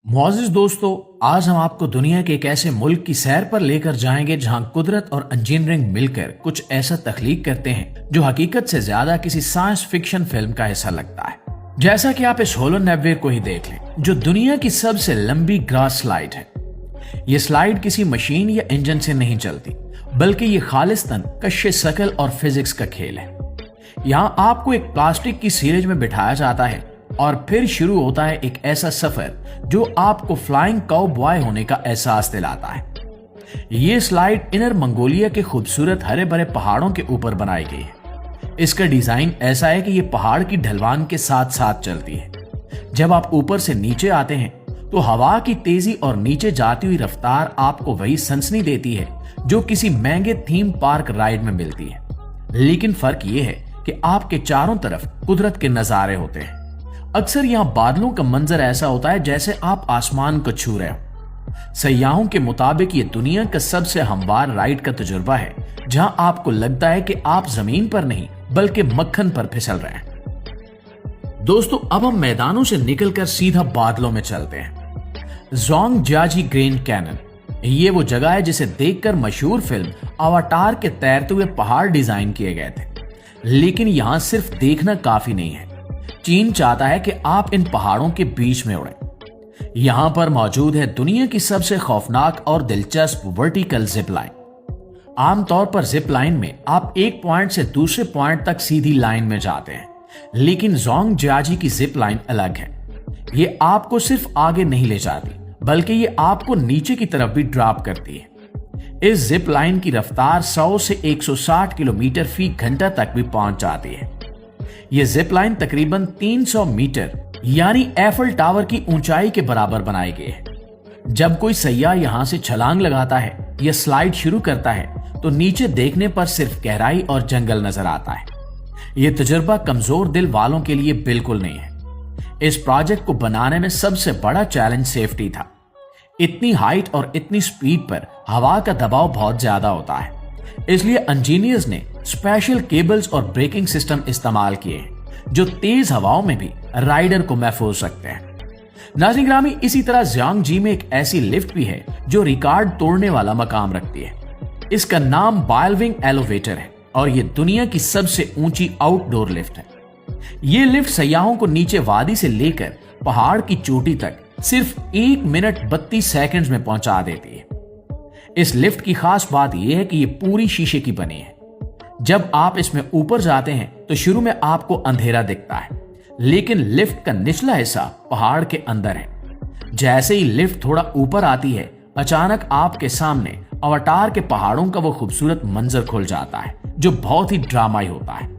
मुआज़िज़ दोस्तों, आज हम आपको दुनिया के एक ऐसे मुल्क की सैर पर लेकर जाएंगे जहां कुदरत और इंजीनियरिंग मिलकर कुछ ऐसा तख्लीक करते हैं जो हकीकत से ज्यादा किसी साइंस फिक्शन फिल्म का हिस्सा लगता है। जैसा कि आप इस होलो नेवियर को ही देख लें, जो दुनिया की सबसे लंबी ग्रास स्लाइड है। ये स्लाइड किसी मशीन या इंजन से नहीं चलती, बल्कि ये खालिस्तन कश्श शकल और फिजिक्स का खेल है। यहाँ आपको एक प्लास्टिक की सीरीज में बिठाया जाता है और फिर शुरू होता है एक ऐसा सफर जो आपको फ्लाइंग काउ बॉय होने का एहसास दिलाता है। ये स्लाइड इनर मंगोलिया के खूबसूरत हरे भरे पहाड़ों के ऊपर बनाई गई है। इसका डिजाइन ऐसा है कि ये पहाड़ की ढलवान के साथ साथ चलती है। जब आप ऊपर से नीचे आते हैं तो हवा की तेजी और नीचे जाती हुई रफ्तार आपको वही सनसनी देती है जो किसी महंगे थीम पार्क राइड में मिलती है। लेकिन फर्क ये है कि आपके चारों तरफ कुदरत के नजारे होते हैं। अक्सर यहाँ बादलों का मंजर ऐसा होता है जैसे आप आसमान को छू रहे हो। सयाहों के मुताबिक ये दुनिया का सबसे हमवार राइड का तजुर्बा है, जहां आपको लगता है कि आप जमीन पर नहीं बल्कि मक्खन पर फिसल रहे हैं। दोस्तों, अब हम मैदानों से निकलकर सीधा बादलों में चलते हैं। ज़ोंगजियाजी ग्रैंड कैनन, ये वो जगह है जिसे देखकर मशहूर फिल्म अवाटार के तैरते हुए पहाड़ डिजाइन किए गए थे। लेकिन यहां सिर्फ देखना काफी नहीं है। चीन चाहता है कि आप इन पहाड़ों के बीच में उड़ें। यहां पर मौजूद है दुनिया की सबसे खौफनाक और दिलचस्प वर्टिकल जिप लाइन। आमतौर पर जिप लाइन में आप एक पॉइंट से दूसरे पॉइंट तक सीधी लाइन में जाते हैं, लेकिन ज़ोंगजियाजी की जिप लाइन अलग है। ये आपको सिर्फ आगे नहीं ले जाती, बल्कि ये आपको नीचे की तरफ भी ड्रॉप करती है। इस जिप लाइन की रफ्तार 100 से 160 किलोमीटर फी घंटा तक भी पहुंच जाती है। यह जिप लाइन तकरीबन 300 मीटर यानी एफल टावर की ऊंचाई के बराबर बनाई गई है। जब कोई सैयाह यहां से छलांग लगाता है या स्लाइड शुरू करता है तो नीचे देखने पर सिर्फ गहराई और जंगल नजर आता है। यह तजुर्बा कमजोर दिल वालों के लिए बिल्कुल नहीं है। इस प्रोजेक्ट को बनाने में सबसे बड़ा चैलेंज सेफ्टी था। इतनी हाइट और इतनी स्पीड पर हवा का दबाव बहुत ज्यादा होता है, इसलिए इंजीनियर्स ने स्पेशल केबल्स और ब्रेकिंग सिस्टम इस्तेमाल किए जो तेज हवाओं में भी राइडर को महफूज रखते हैं। नाज़रीन ग्रामी, इसी तरह ज़ियांगजी में एक ऐसी लिफ्ट भी है जो रिकॉर्ड तोड़ने वाला मकाम रखती है। इसका नाम बायलविंग एलिवेटर है और यह दुनिया की सबसे ऊंची आउटडोर लिफ्ट है। यह लिफ्ट सयाहों को नीचे वादी से लेकर पहाड़ की चोटी तक सिर्फ 1 मिनट 32 सेकंड्स में पहुंचा देती है। इस लिफ्ट की खास बात यह है कि यह पूरी शीशे की बनी है। जब आप इसमें ऊपर जाते हैं तो शुरू में आपको अंधेरा दिखता है, लेकिन लिफ्ट का निचला हिस्सा पहाड़ के अंदर है। जैसे ही लिफ्ट थोड़ा ऊपर आती है, अचानक आपके सामने अवतार के पहाड़ों का वो खूबसूरत मंजर खुल जाता है जो बहुत ही ड्रामाई होता है।